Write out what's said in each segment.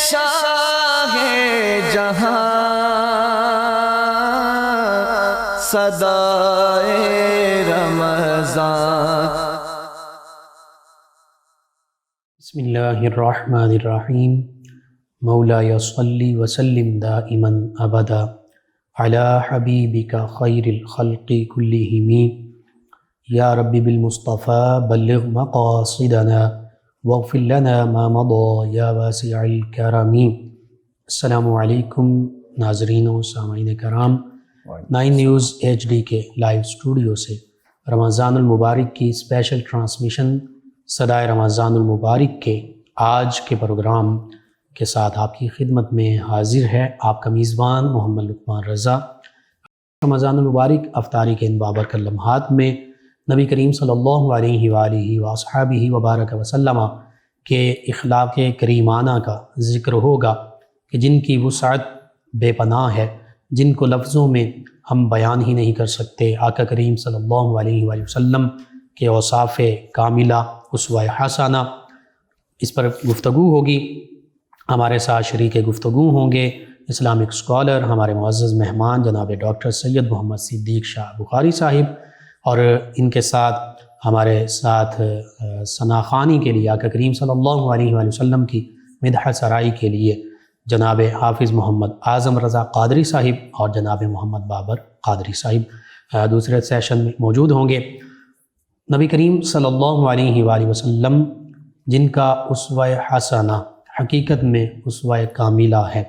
شاہ جہاں صدائے رمضان۔ بسم اللہ الرحمن الرحیم۔ مولاي صلی وسلم دائما ابدا علی حبیبک خیر الخلق کلہم، یا رب بالمصطفیٰ بلغ مقاصدنا واغفر لنا ما مضى یا واسع الکرم۔ السلام علیکم ناظرین و سامعین کرام، 9 نیوز HD کے لائیو اسٹوڈیو سے رمضان المبارک کی اسپیشل ٹرانسمیشن صدائے رمضان المبارک کے آج کے پروگرام کے ساتھ آپ کی خدمت میں حاضر ہے آپ کا میزبان محمد لقمان رضا۔ رمضان المبارک افطاری کے ان بابرکت لمحات میں نبی کریم صلی اللہ علیہ وآلہ وصحبہ وبارک وسلم کے اخلاق کریمانہ کا ذکر ہوگا کہ جن کی وسعت بے پناہ ہے، جن کو لفظوں میں ہم بیان ہی نہیں کر سکتے۔ آقا کریم صلی اللہ علیہ وآلہ وسلم کے اوصاف کاملہ، اسوہ حسنہ، اس پر گفتگو ہوگی۔ ہمارے ساتھ شریک گفتگو ہوں گے اسلامک اسکالر، ہمارے معزز مہمان جناب ڈاکٹر سید محمد صدیق شاہ بخاری صاحب، اور ان کے ساتھ ہمارے ساتھ ثناخوانی کے لیے آقا کریم صلی اللہ علیہ وآلہ وسلم کی مدح سرائی کے لیے جناب حافظ محمد اعظم رضا قادری صاحب اور جناب محمد بابر قادری صاحب دوسرے سیشن میں موجود ہوں گے۔ نبی کریم صلی اللہ علیہ وآلہ وسلم جن کا اسوہ حسنہ حقیقت میں اسوہ کاملہ ہے،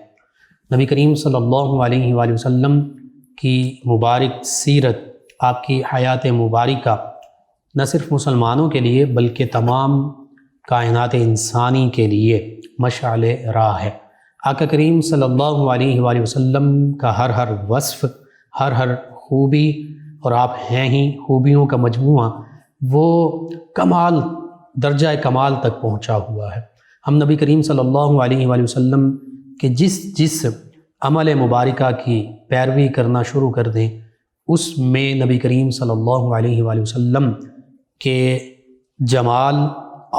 نبی کریم صلی اللہ علیہ وآلہ وسلم کی مبارک سیرت، آپ کی حیات مبارکہ نہ صرف مسلمانوں کے لیے بلکہ تمام کائنات انسانی کے لیے مشعل راہ ہے۔ آقا کریم صلی اللہ علیہ وآلہ وسلم کا ہر وصف، ہر خوبی، اور آپ ہیں ہی خوبیوں کا مجموعہ، وہ کمال، درجہ کمال تک پہنچا ہوا ہے۔ ہم نبی کریم صلی اللہ علیہ وآلہ وسلم کے جس عمل مبارکہ کی پیروی کرنا شروع کر دیں، اس میں نبی کریم صلی اللہ علیہ وآلہ وسلم کے جمال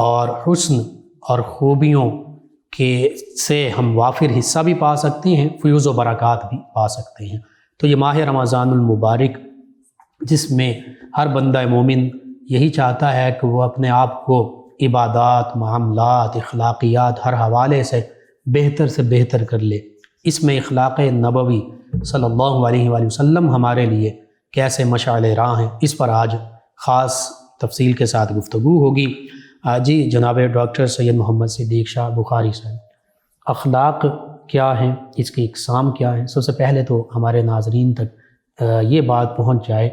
اور حسن اور خوبیوں کے سے ہم وافر حصہ بھی پا سکتے ہیں، فیوز و برکات بھی پا سکتے ہیں۔ تو یہ ماہ رمضان المبارک جس میں ہر بندہ مومن یہی چاہتا ہے کہ وہ اپنے آپ کو عبادات، معاملات، اخلاقیات ہر حوالے سے بہتر کر لے، اس میں اخلاق نبوی صلی اللہ علیہ وآلہ وسلم ہمارے لیے کیسے مشعل راہ ہیں، اس پر آج خاص تفصیل کے ساتھ گفتگو ہوگی۔ جی جناب ڈاکٹر سید محمد صدیق شاہ بخاری صاحب، اخلاق کیا ہیں، اس کی اقسام کیا ہیں؟ سب سے پہلے تو ہمارے ناظرین تک یہ بات پہنچ جائے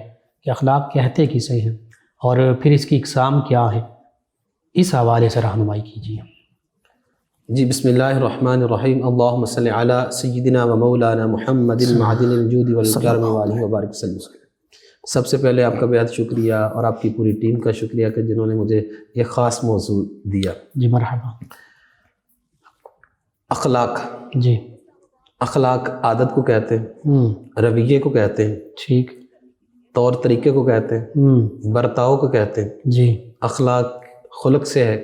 کہ اخلاق کہتے کسے ہیں اور پھر اس کی اقسام کیا ہیں، اس حوالے سے رہنمائی کیجیے۔ جی بسم اللہ الرحمن الرحیم۔ اللہم صلی علی سیدنا و مولانا محمد معدن الجود والکرم وآلہ وبارک وسلم۔ سب سے پہلے آپ کا بہت شکریہ اور آپ کی پوری ٹیم کا شکریہ کہ جنہوں نے مجھے یہ خاص موضوع دیا۔ جی مرحبا۔ اخلاق، جی اخلاق عادت کو کہتے ہیں، رویے کو کہتے ہیں، ٹھیک، طور طریقے کو کہتے ہیں، برتاؤ کو کہتے ہیں۔ جی اخلاق خلق سے ہے،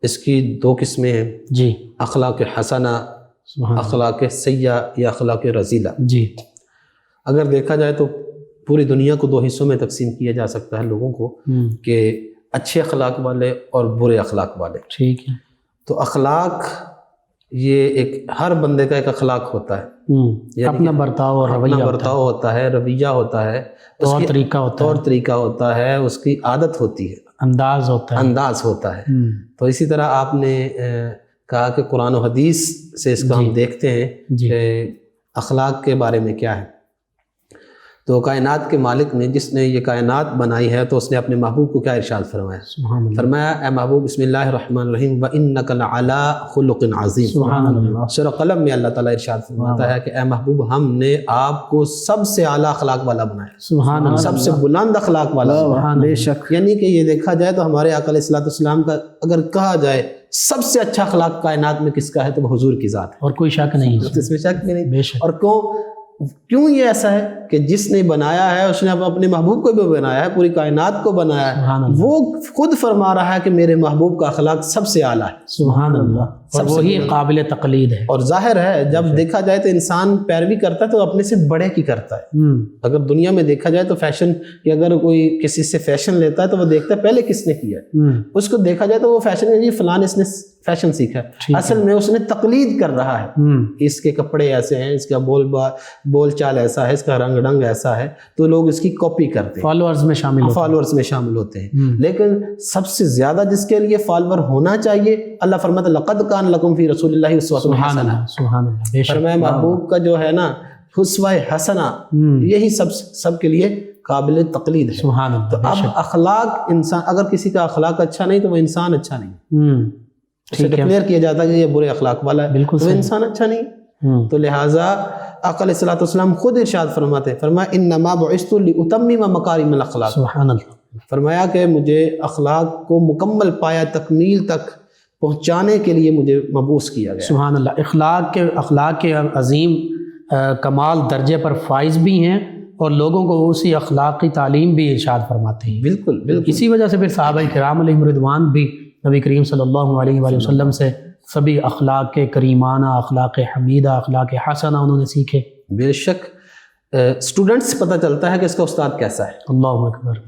اس کی 2 قسمیں ہیں، جی اخلاق حسنہ، اخلاق سیئہ یا اخلاق رذیلہ۔ جی اگر دیکھا جائے تو پوری دنیا کو 2 حصوں میں تقسیم کیا جا سکتا ہے لوگوں کو، کہ اچھے اخلاق والے اور برے اخلاق والے۔ ٹھیک ہے۔ تو اخلاق یہ ایک ہر بندے کا ایک اخلاق ہوتا ہے، اپنا برتاؤ اور رویہ ہوتا ہے، رویہ ہوتا ہے، طور طریقہ ہوتا ہے، اس کی عادت ہوتی ہے، انداز ہوتا ہے۔ تو اسی طرح آپ نے کہا کہ قرآن و حدیث سے اس کا ہم دیکھتے ہیں کہ اخلاق کے بارے میں کیا ہے۔ تو کائنات کے مالک نے، جس نے یہ کائنات بنائی ہے، تو اس نے اپنے محبوب کو کیا ارشاد فرمایا؟ فرمایا اے محبوب بسم اللہ الرحمن الرحیم وَإِنَّكَ لَعَلَىٰ خُلُقٍ عَظِيمٍ۔ سورہ قلم میں اللہ تعالیٰ ارشاد فرماتا ہے کہ اے محبوب ہم نے آپ کو سب سے اعلیٰ اخلاق والا بنایا، سب سے بلند اخلاق والا بنایا۔ بے شک، یعنی کہ یہ دیکھا جائے تو ہمارے آقا علیہ الصلوۃ والسلام کا اگر کہا جائے سب سے اچھا اخلاق کائنات میں کس کا ہے تو وہ حضور کی ذات ہے، اور کوئی شک نہیں، اس میں شک نہیں۔ بے شک۔ اور کیوں؟ کیوں یہ ایسا ہے کہ جس نے بنایا ہے اس نے اپنے محبوب کو بھی بنایا ہے، پوری کائنات کو بنایا ہے، وہ خود فرما رہا ہے کہ میرے محبوب کا اخلاق سب سے اعلیٰ ہے، سبحان اللہ، اور وہی قابل تقلید ہے۔ اور ظاہر ہے جب دیکھا جائے تو انسان پیروی کرتا ہے تو اپنے سے بڑے کی کرتا ہے۔ اگر دنیا میں دیکھا جائے تو فیشن کہ اگر کوئی کسی سے فیشن لیتا ہے تو وہ دیکھتا ہے پہلے کس نے کیا ہے، اس کو دیکھا جائے تو وہ فیشن جی فلان اس نے فیشن سیکھا ہے، اصل میں اس نے تقلید کر رہا ہے، اس کے کپڑے ایسے ہیں، اس کا بول چال ایسا ہے، اس کا رنگ ڈنگ ایسا ہے، تو لوگ اس کی کاپی کرتے ہیں، فالوورز میں شامل ہوتے ہیں۔ لیکن سب سے زیادہ جس کے لیے فالوور ہونا چاہیے، اللہ فرماتا ہے لقد کان لکم فی رسول اللہ اسوۃ حسنہ، سبحان اللہ، بے شک فرمایا محبوب کا جو ہے نا اسوہ حسنہ، یہی سب کے لیے قابل تقلید ہے۔ سبحان اللہ، تو اب اخلاق انسان، اگر کسی کا اخلاق اچھا نہیں تو وہ انسان اچھا نہیں، اسے ڈکلیئر کیا جاتا ہے کہ یہ برے اخلاق والا ہے، بالکل وہ انسان اچھا نہیں۔ تو لہٰذا آقا علیہ الصلوۃ والسلام خود ارشاد فرماتے، فرمایا انما بعثت لاتمم مکارم الاخلاق، سبحان اللہ، فرمایا کہ مجھے اخلاق کو مکمل پایا تکمیل تک پہنچانے کے لیے مجھے مبعوث کیا گیا۔ سبحان اللہ، اخلاق کے عظیم کمال درجے پر فائز بھی ہیں اور لوگوں کو اسی اخلاق کی تعلیم بھی ارشاد فرماتے ہیں۔ بالکل بالکل، اسی وجہ سے پھر صحابہ کرام علیہم رضوان بھی نبی کریم صلی اللہ علیہ وآلہ وسلم سے سبھی اخلاق کے کریمانہ، اخلاق حمیدہ، اخلاق حسنہ انہوں نے سیکھے۔ بے شک اسٹوڈنٹس سے پتہ چلتا ہے کہ اس کا استاد کیسا ہے۔ اللہ اکبر۔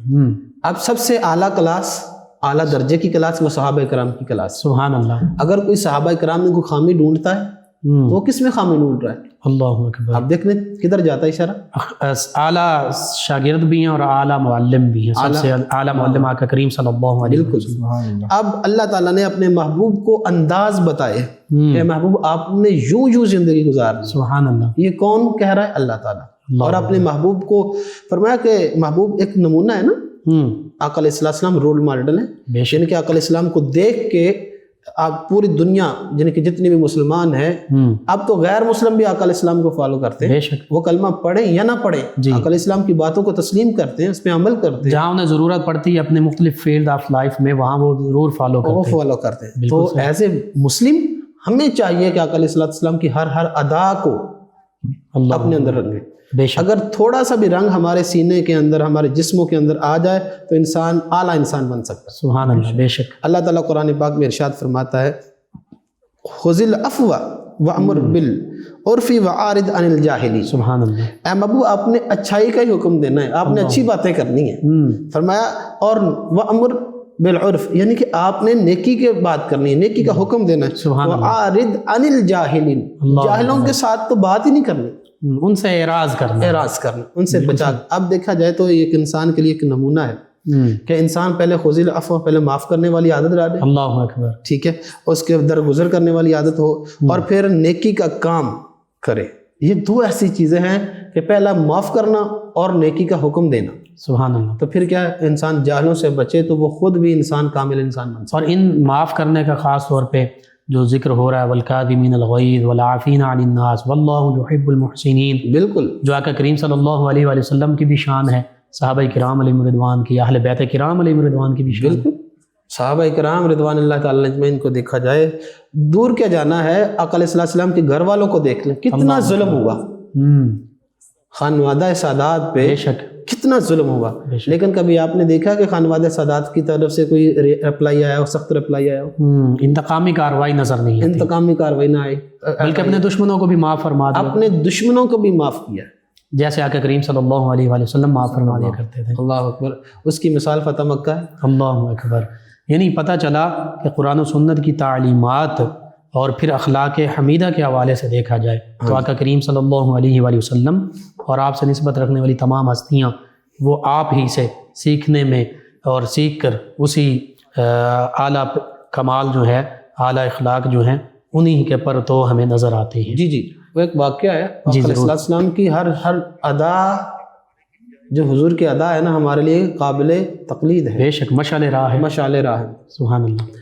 اب سب سے اعلیٰ کلاس، اعلیٰ درجے کی کلاس وہ صحابہ کرام کی کلاس۔ سبحان اللہ، اگر کوئی صحابہ کرام میں کوئی خامی ڈھونڈتا ہے تو وہ کس میں خامی ڈھونڈ رہا ہے؟ اللہ اکبر۔ اب دیکھ لیں کدھر جاتا ہے اشارہ، اعلیٰ شاگرد بھی ہیں اور اعلیٰ معلم بھی ہیں، سب سے اعلیٰ معلم آقا کریم صلی اللہ علیہ وسلم۔ اب اللہ تعالیٰ نے اپنے محبوب کو انداز بتائے کہ محبوب آپ نے یوں زندگی گزارنی۔ سبحان اللہ، یہ کون کہہ رہا ہے؟ اللہ تعالیٰ۔ اور اپنے محبوب کو فرمایا کہ محبوب ایک نمونہ ہے نا، آقا علیہ السلام رول ماڈل ہیں، یعنی کہ آقا علیہ السلام کو دیکھ کے آپ پوری دنیا یعنی کہ جتنے بھی مسلمان ہیں، اب تو غیر مسلم بھی آقا علیہ السلام کو فالو کرتے ہیں، وہ کلمہ پڑھیں یا نہ پڑھیں، آقا علیہ السلام کی باتوں کو تسلیم کرتے ہیں، اس پہ عمل کرتے ہیں، جہاں انہیں ضرورت پڑتی ہے اپنے مختلف فیلڈ آف لائف میں وہاں وہ ضرور فالو کرتے ہیں۔ تو ایز اے مسلم ہمیں چاہیے کہ آقا علیہ السلام کی ہر ادا کو اپنے اندر رنگیں۔ اگر تھوڑا سا بھی رنگ ہمارے سینے کے اندر، ہمارے جسموں کے اندر آ جائے تو انسان اعلیٰ انسان بن سکتا ہے۔ سبحان اللہ، بے شک۔ اللہ تعالیٰ قرآن پاک میں ارشاد فرماتا ہے خذ العفو وامر بالعرف وعارض عن الجاہلین۔ سبحان اللہ، اے محبوب آپ نے اچھائی کا ہی حکم دینا ہے، آپ نے اچھی باتیں کرنی ہیں، فرمایا اور وامر بالعرف یعنی کہ آپ نے نیکی کے بات کرنی ہے، نیکی کا حکم دینا ہے، وعارض عن الجاہلین، جاہلوں کے ساتھ تو بات ہی نہیں کرنی، ان سے اعراض کرنا، ان سے بچا۔ اب دیکھا جائے تو ایک انسان کے لیے ایک نمونہ ہے کہ انسان پہلے خذ العفو، پہلے معاف کرنے والی عادت ڈالے، اللہ اکبر، ٹھیک ہے، اس کے درگزر کرنے والی عادت ہو، اور پھر نیکی کا کام کرے۔ یہ دو ایسی چیزیں ہیں کہ پہلا معاف کرنا اور نیکی کا حکم دینا۔ سبحان اللہ۔ تو پھر کیا ہے، انسان جاہلوں سے بچے تو وہ خود بھی انسان کامل انسان بن سکتا اور ان معاف کرنے کا خاص طور پہ جو ذکر ہو رہا ہے والکاظمین الغیظ والعافین عن الناس واللہ یحب المحسنین، بالکل جو آقا کریم صلی اللہ علیہ وآلہ وسلم کی بھی شان ہے، صحابہ کرام علیہم رضوان کی، اہل بیت کرام علیہم رضوان کی بھی شان ہے۔ بالکل، صحابہ کرام رضوان اللہ تعالی اجمعین کو دیکھا جائے، دور کیا جانا ہے، آقا علیہ السلام کے گھر والوں کو دیکھ لیں کتنا ظلم ہوا، خانوادہ سادات پہ کتنا ظلم ہوا، لیکن کبھی آپ نے دیکھا کہ خانوادہ سادات کی طرف سے کوئی رپلائی آیا ہو، سخت رپلائی آیا ہو؟ انتقامی کاروائی نظر نہیں آتی، انتقامی کاروائی نہ آئی، بلکہ اپنے دشمنوں کو بھی معاف فرما دیا، اپنے دشمنوں کو بھی معاف کیا، جیسے آقا کریم صلی اللہ علیہ وآلہ وسلم معاف فرما دیا کرتے تھے۔ اللہ اکبر، اس کی مثال فتح مکہ ہے۔ اللہ اکبر، یعنی پتہ چلا کہ قرآن و سنت کی تعلیمات اور پھر اخلاق حمیدہ کے حوالے سے دیکھا جائے تو آقا کریم صلی اللہ علیہ وآلہ وسلم اور آپ سے نسبت رکھنے والی تمام ہستیاں وہ آپ ہی سے سیکھنے میں اور سیکھ کر اسی اعلیٰ کمال جو ہے، اعلیٰ اخلاق جو ہیں، انہی کے پر تو ہمیں نظر آتے ہیں۔ جی وہ ایک واقعہ ہے، علیہ السلام کی ہر ادا جو حضور کی ادا ہے نا ہمارے لیے قابل تقلید ہے، بے شک، مشعل راہ ہے، مشعل راہ ہے۔ سبحان اللہ۔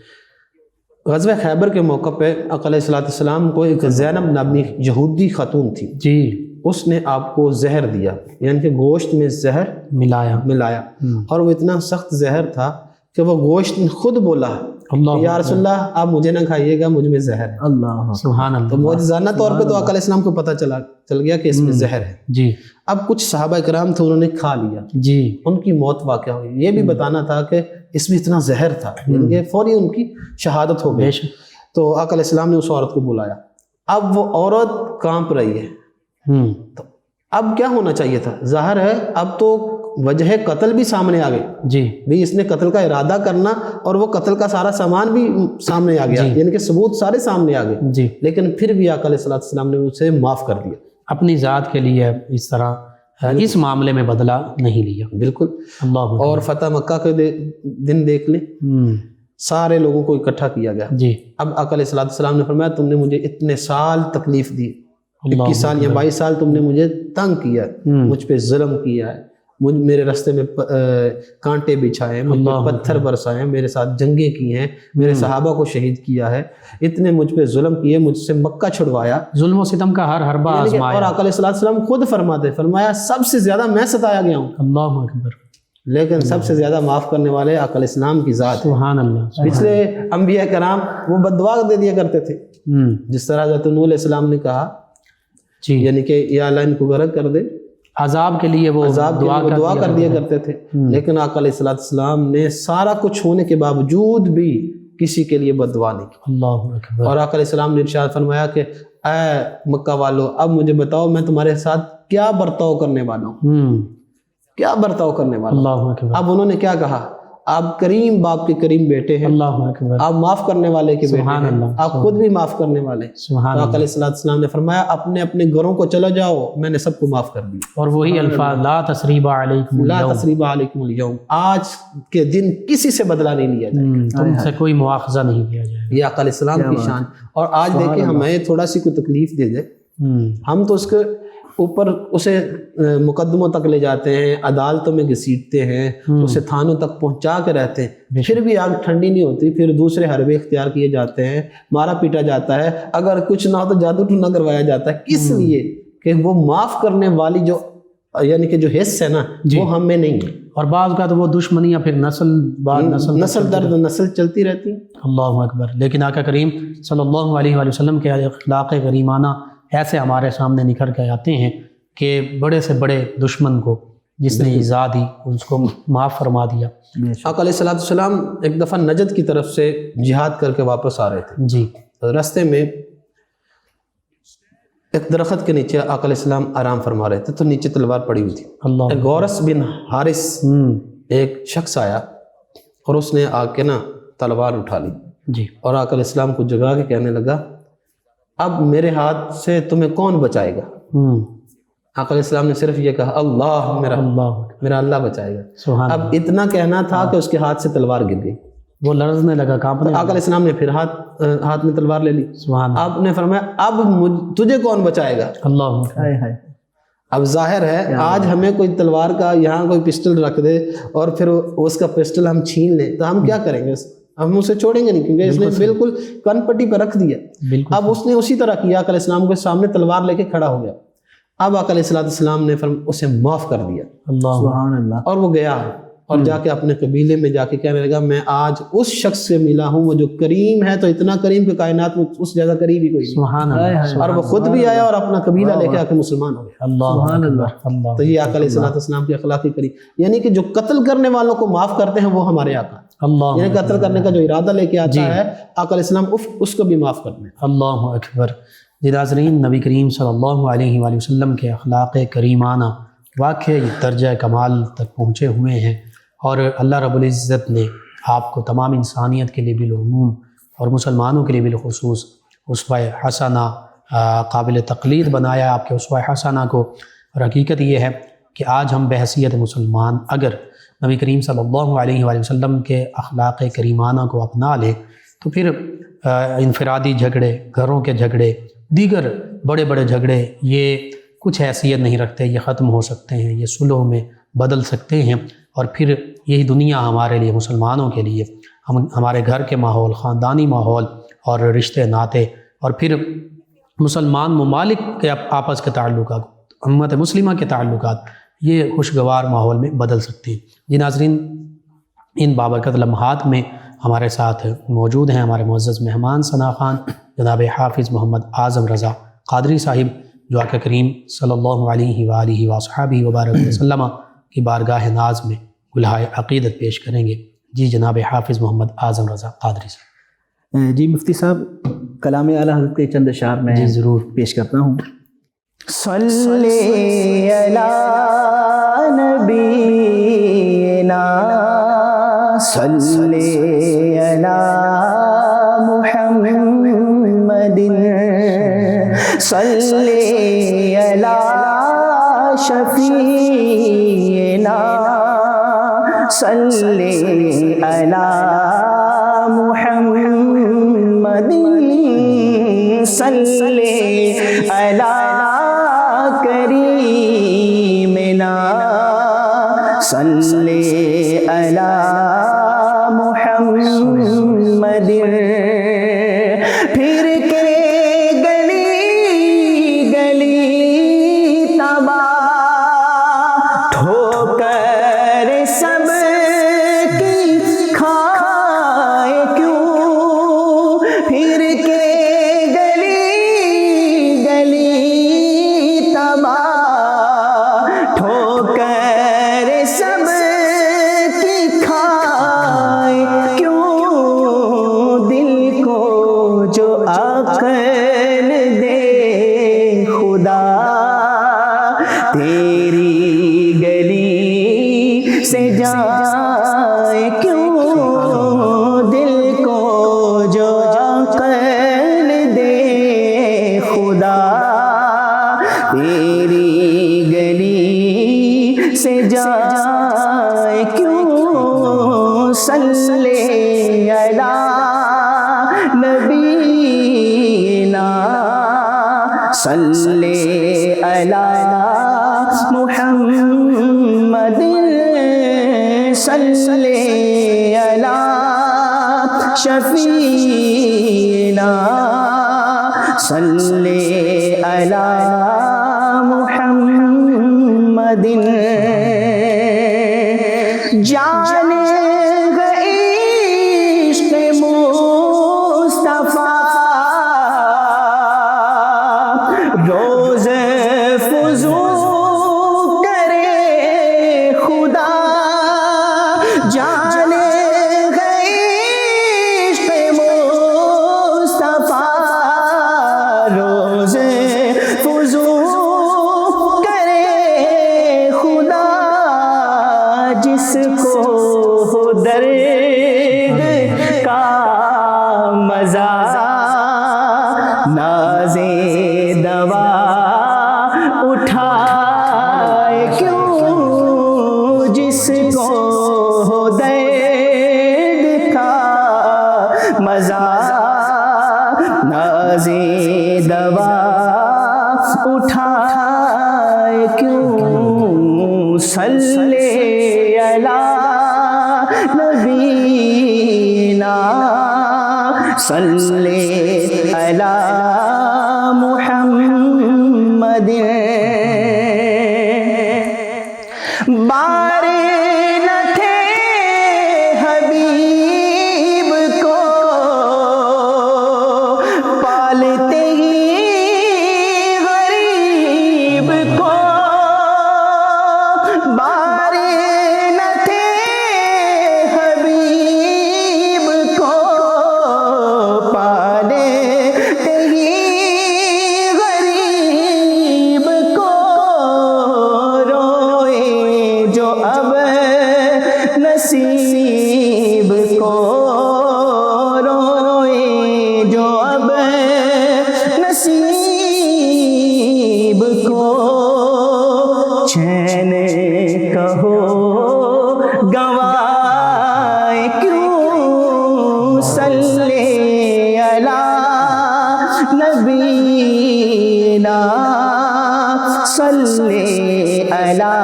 غزوہ خیبر کے موقع پہ آقا علیہ السلام کو ایک زینب نامی یہودی خاتون تھی، جی، اس نے آپ کو زہر دیا، یعنی کہ گوشت میں زہر ملایا، اور وہ اتنا سخت زہر تھا کہ وہ گوشت خود بولا اللہ یا رسول اللہ آپ مجھے نہ کھائیے گا، مجھ میں زہر ہے۔ اللہ سبحان اللہ۔ تو معجزانہ طور پہ تو آقا علیہ السلام کو پتہ چل گیا کہ اس میں زہر ہے۔ جی اب کچھ صحابہ کرام تھے، انہوں نے کھا لیا، جی ان کی موت واقع ہوئی۔ یہ بھی بتانا تھا کہ اس میں اتنا زہر تھا، یعنی کہ فوری ان کی شہادت ہو بے گئی۔ شک۔ تو آقا علیہ السلام نے اس عورت کو بلایا، اب وہ عورت کانپ رہی ہے۔ تو اب کیا ہونا چاہیے تھا؟ ظاہر ہے اب تو وجہ قتل بھی سامنے آ گئی، جی بھی اس نے قتل کا ارادہ کرنا اور وہ قتل کا سارا سامان بھی سامنے آ گیا، یعنی کہ ثبوت سارے سامنے آ گئے، جی، لیکن پھر بھی آقا علیہ السلام نے اسے معاف کر دیا۔ اپنی ذات کے لیے اس طرح اس معاملے میں بدلہ نہیں لیا۔ بالکل۔ اللہ اور فتح مکہ کے دن دیکھ لیں، سارے لوگوں کو اکٹھا کیا گیا۔ جی اب آقا علیہ السلام نے فرمایا تم نے مجھے اتنے سال تکلیف دی، 21 سال یا 22 سال تم نے مجھے تنگ کیا، مجھ پہ ظلم کیا ہے، میرے راستے میں کانٹے بچھائے، مجھ پہ پتھر برسائے، میرے ساتھ جنگیں کی ہیں، میرے صحابہ کو شہید کیا ہے، اتنے مجھ پہ ظلم کیے، مجھ سے مکہ چھڑوایا، ظلم و ستم کا ہر حربہ اور آزمایا۔ آقا علیہ السلام خود فرمایا سب سے زیادہ میں ستایا گیا ہوں، اللہ اکبر۔ لیکن سب سے زیادہ معاف کرنے والے آقا علیہ السلام کی ذات ہے۔ سبحان اللہ۔ پچھلے انبیاء کرام وہ بد دعا دے دیا کرتے تھے، جس طرح حضرت نوح علیہ السلام نے کہا، جی یعنی کہ یا اللہ ان کو غرق کر دے، عذاب کے لیے وہ عذاب دعا کر دیا کرتے تھے، لیکن آقا علیہ السلام نے سارا کچھ ہونے کے باوجود بھی کسی کے لیے بد دعا نہیں کی۔ اللہ اکبر۔ اور آقا علیہ السلام نے ارشاد فرمایا کہ اے مکہ والو اب مجھے بتاؤ میں تمہارے ساتھ کیا برتاؤ کرنے والا ہوں، کیا برتاؤ کرنے والا ہوں۔ اللہ اکبر۔ اب انہوں نے کیا کہا، آپ کریم باپ کے کریم بیٹے ہیں، اللہ اکبر۔ آپ معاف کرنے والے کے بیٹے سبحان ہیں، اللہ۔ آپ خود بھی معاف کرنے والے ہیں۔ سبحان تو اللہ۔ آقا علیہ السلام نے فرمایا اپنے اپنے گھروں کو چلو جاؤ، میں نے سب کو معاف کر دیا۔ اور وہی الفاظ لا تثریب علیکم لا اليوم، تثریب علیکم اليوم، آج کے دن کسی سے بدلہ نہیں لیا جائے گا۔ تم سے کوئی مواخذہ نہیں کیا جائے یہ آقا علیہ السلام کی شان۔ اور آج دیکھیں ہمیں تھوڑا سی کوئی تکلیف دے دے، گا۔ ہم تو اس کے اوپر اسے مقدموں تک لے جاتے ہیں، عدالتوں میں گھسیٹتے ہیں، اسے تھانوں تک پہنچا کے رہتے ہیں، پھر بھی آگ ٹھنڈی نہیں ہوتی، پھر دوسرے حربے اختیار کیے جاتے ہیں، مارا پیٹا جاتا ہے، اگر کچھ نہ ہو تو جادو ٹونا کروایا جاتا ہے۔ کس لیے؟ کہ وہ معاف کرنے والی جو یعنی کہ جو حص ہے نا وہ ہم میں نہیں ہے، اور بعض کا تو وہ دشمنیاں پھر نسل بعد نسل در نسل چلتی رہتی ہیں۔ اللہ اکبر۔ لیکن آقا کریم صلی اللہ علیہ وآلہ وسلم کے اخلاق کریمانہ ایسے ہمارے سامنے نکھر کے آتے ہیں کہ بڑے سے بڑے دشمن کو جس نے ایذا دی اس کو معاف فرما دیا۔ آقا علیہ السلام ایک دفعہ نجد کی طرف سے جہاد کر کے واپس آ رہے تھے، جی راستے میں ایک درخت کے نیچے آقا علیہ السلام آرام فرما رہے تھے، تو نیچے تلوار پڑی ہوئی تھی۔ اللہ ایک غورس بن حارث ایک شخص آیا اور اس نے آ کے نا تلوار اٹھا لی جی اور آقا علیہ السلام کو جگا کے کہنے لگا اب میرے ہاتھ سے تمہیں کون بچائے گا؟ آقا علیہ السلام نے صرف یہ کہا اللہ میرا اللہ بچائے گا۔ سبحان اب اتنا کہنا تھا کہ اس کے ہاتھ سے تلوار گر گئی، وہ لرزنے لگا، کانپنے آقا علیہ السلام نے پھر ہاتھ میں تلوار لے لی۔ سبحان آپ نے فرمایا اب تجھے کون بچائے گا؟ اللہ۔ اب ظاہر ہے آج ہمیں کوئی تلوار کا یہاں کوئی پسٹل رکھ دے اور پھر اس کا پسٹل ہم چھین لیں تو ہم کیا کریں گے؟ ہم اسے چھوڑیں گے نہیں، کیونکہ اس نے بالکل کن پٹی پہ رکھ دیا۔ اب اس نے اسی طرح کیا، آقا علیہ السلام کے سامنے تلوار لے کے کھڑا ہو گیا۔ اب آقا علیہ السلام نے اسے معاف کر دیا، اللہ، اور وہ گیا اور جا کے اپنے قبیلے میں جا کے کہنے لگا میں آج اس شخص سے ملا ہوں وہ جو کریم ہے، تو اتنا کریم کہ کائنات میں اس جیسا کریم ہی کوئی نہیں۔ سبحان اللہ۔ اور وہ خود بھی آیا اور اپنا قبیلہ لے کے آ کے مسلمان ہو گیا۔ اللہ۔ تو یہ آقا علیہ السلام کی اخلاقی کریم، یعنی کہ جو قتل کرنے والوں کو معاف کرتے ہیں وہ ہمارے آقا، اللہ، یعنی قتل کرنے کا جو ارادہ لے کے آتا ہے آقا علیہ السلام اس کو بھی معاف کرتے ہیں۔ اللہ اکبر۔ جی ناظرین، نبی کریم صلی اللہ علیہ وآلہ وسلم کے اخلاق کریمانہ واقعی درجہ کمال تک پہنچے ہوئے ہیں، اور اللہ رب العزت نے آپ کو تمام انسانیت کے لیے بالعموم اور مسلمانوں کے لیے بالخصوص اسوہ حسنہ قابل تقلید بنایا آپ کے اسوہ حسنہ کو۔ اور حقیقت یہ ہے کہ آج ہم بحیثیت مسلمان اگر نبی کریم صلی اللہ علیہ وآلہ وسلم کے اخلاق کریمانہ کو اپنا لیں تو پھر انفرادی جھگڑے، گھروں کے جھگڑے، دیگر بڑے بڑے جھگڑے یہ کچھ حیثیت نہیں رکھتے، یہ ختم ہو سکتے ہیں، یہ صلح میں بدل سکتے ہیں، اور پھر یہی دنیا ہمارے لیے مسلمانوں کے لیے ہمارے گھر کے ماحول، خاندانی ماحول اور رشتے ناتے، اور پھر مسلمان ممالک کے آپس کے تعلقات، امت مسلمہ کے تعلقات، یہ خوشگوار ماحول میں بدل سکتے ہیں۔ جی ناظرین، ان بابرکت لمحات میں ہمارے ساتھ موجود ہیں ہمارے معزز مہمان ثنا خان جناب حافظ محمد اعظم رضا قادری صاحب، جو آقا کریم صلی اللہ علیہ وآلہ وصحبہ وبارک وسلم کی بارگاہ ناز میں گلہائے عقیدت پیش کریں گے۔ جی جناب حافظ محمد اعظم رضا قادری صاحب۔ جی مفتی صاحب، کلام اعلیٰ حضرت کے چند اشعار میں جی ضرور پیش کرتا ہوں۔ صلی علی نبینا صلی علی محمد صلی علی شفیعنا صلی علی محمد صلی علی کریمنا صلی علی محمد۔ پھر کے گلی گلی تباہ ٹھوکر سب کی کھائے کیوں، پھر کے گلی گلی تباہ ٹھوکر سب کی کھائے کیوں، دل کو جو عقل دے خدا تیری گلی سے جائے کیوں، دل کو جو عقل دے خدا تیری گلی سے جائے کیوں، صلی علی نبینا صلی علی محمد صلی علی شفیعنا صلی علی محمد۔ جان گئی عشق مصطفیٰ روز فضو کرے خدا، جان گئی عشق مصطفیٰ روز فضو کرے خدا، جس کو ہو درد کا مزہ ناز دوا اٹھائے کیوں، جس کو ہو درد کا مزہ ناز دوا اٹھائے کیوں، صلی علی نبینا صلی علی محمد۔ بار نہ تھے حبیب کو پالتے ہی غریب کو، بار نہ تھے حبیب کو پالتے ہی غریب کو، روئے جو اب نصیب کو، روئے جو اب نصیب کو، چین کہو گوائے کیوں، صلی علی نبینا صلی علی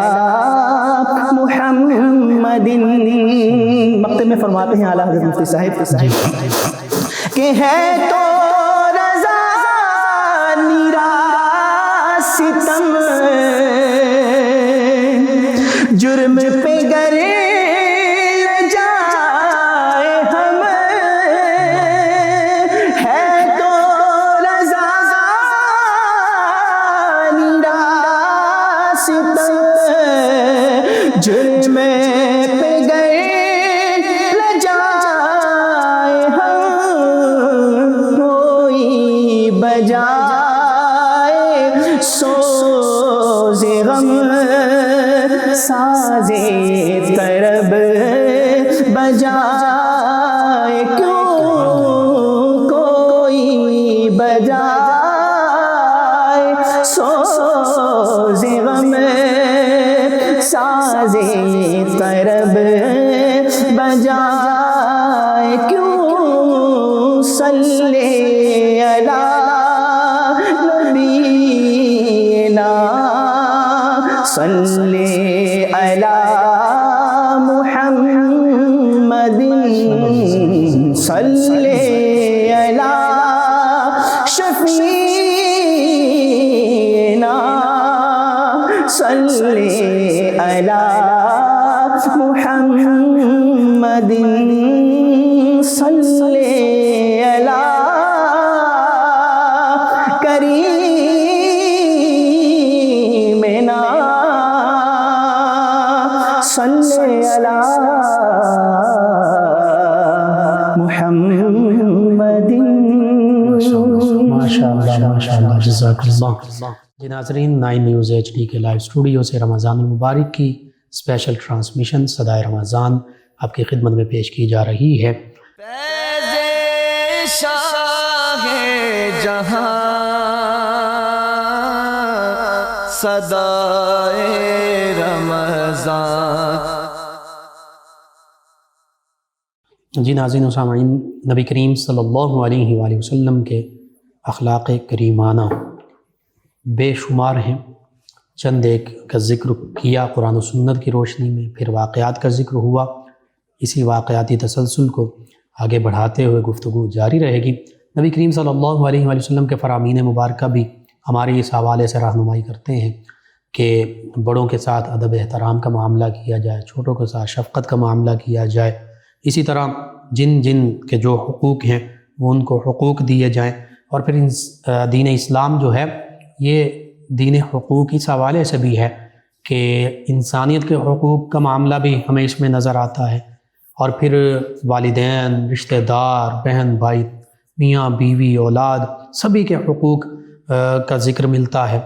محمد۔ مقطع میں فرماتے ہیں اعلیٰ حضرت مفتی صاحب کہ ہے تو رضا نیرا ستم، جرم پہ گر جائے ہم بجائے سوز غم ساز طرب بجائے کیوں کوئی بجائے سوز غم ساز طرب بجائے کیوں صلی علی نبینا صلی علی محمد صلی علی شفیعنا صلی علی محمد صلی علی کریمنا صلی علی محمد. ماشاءاللہ جزاک اللہ. جی ناظرین، 9 نیوز HD کے لائیو اسٹوڈیو سے رمضان المبارک کی اسپیشل ٹرانسمیشن صدائے رمضان آپ کی خدمت میں پیش کی جا رہی ہے. فیض شاہ جہاں صدائے رمضان. جی ناظرین و سامعین، نبی کریم صلی اللہ علیہ وآلہ وسلم کے اخلاق کریمانہ بے شمار ہیں. چند ایک کا ذکر کیا قرآن و سنت کی روشنی میں، پھر واقعات کا ذکر ہوا. اسی واقعاتی تسلسل کو آگے بڑھاتے ہوئے گفتگو جاری رہے گی. نبی کریم صلی اللہ علیہ وآلہ وسلم کے فرامین مبارکہ بھی ہمارے اس حوالے سے رہنمائی کرتے ہیں کہ بڑوں کے ساتھ ادب احترام کا معاملہ کیا جائے، چھوٹوں کے ساتھ شفقت کا معاملہ کیا جائے. اسی طرح جن کے جو حقوق ہیں وہ ان کو حقوق دیے جائیں. اور پھر دین اسلام جو ہے یہ دین حقوق اس حوالے سے بھی ہے کہ انسانیت کے حقوق کا معاملہ بھی ہمیں اس میں نظر آتا ہے. اور پھر والدین، رشتہ دار، بہن بھائی، میاں بیوی، اولاد، سبھی کے حقوق کا ذکر ملتا ہے.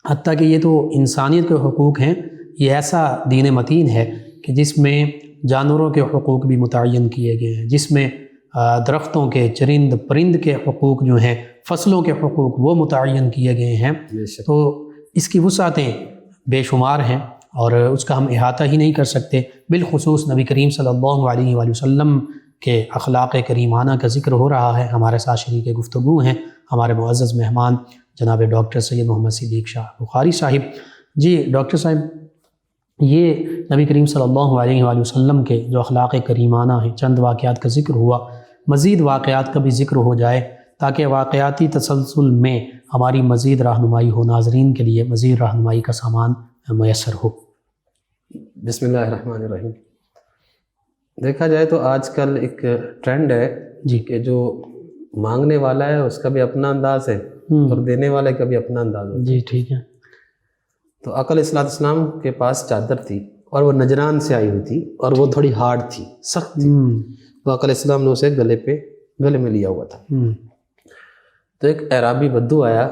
حتیٰ کہ یہ تو انسانیت کے حقوق ہیں. یہ ایسا دین متین ہے کہ جس میں جانوروں کے حقوق بھی متعین کیے گئے ہیں، جس میں درختوں کے، چرند پرند کے حقوق جو ہیں، فصلوں کے حقوق وہ متعین کیے گئے ہیں. تو اس کی وسعتیں بے شمار ہیں اور اس کا ہم احاطہ ہی نہیں کر سکتے. بالخصوص نبی کریم صلی اللہ علیہ وآلہ وسلم کے اخلاق کریمانہ کا ذکر ہو رہا ہے. ہمارے ساتھ شریک گفتگو ہیں ہمارے معزز مہمان جناب ڈاکٹر سید محمد صدیق شاہ بخاری صاحب. جی ڈاکٹر صاحب، یہ نبی کریم صلی اللہ علیہ وآلہ وسلم کے جو اخلاق کریمانہ ہیں، چند واقعات کا ذکر ہوا، مزید واقعات کا بھی ذکر ہو جائے تاکہ واقعاتی تسلسل میں ہماری مزید رہنمائی ہو، ناظرین کے لیے مزید رہنمائی کا سامان میسر ہو. بسم اللہ الرحمن الرحیم. دیکھا جائے تو آج کل ایک ٹرینڈ ہے جی کہ جو مانگنے والا ہے اس کا بھی اپنا انداز ہے اور دینے والے کا بھی اپنا انداز ہے. جی ٹھیک ہے. تو آقا علیہ السلام کے پاس چادر تھی اور وہ نجران سے آئی ہوئی تھی اور وہ تھوڑی ہارڈ تھی، سخت تھی. تو آقا علیہ السلام نے اسے گلے میں لیا ہوا تھا. تو ایک اعرابی بدو آیا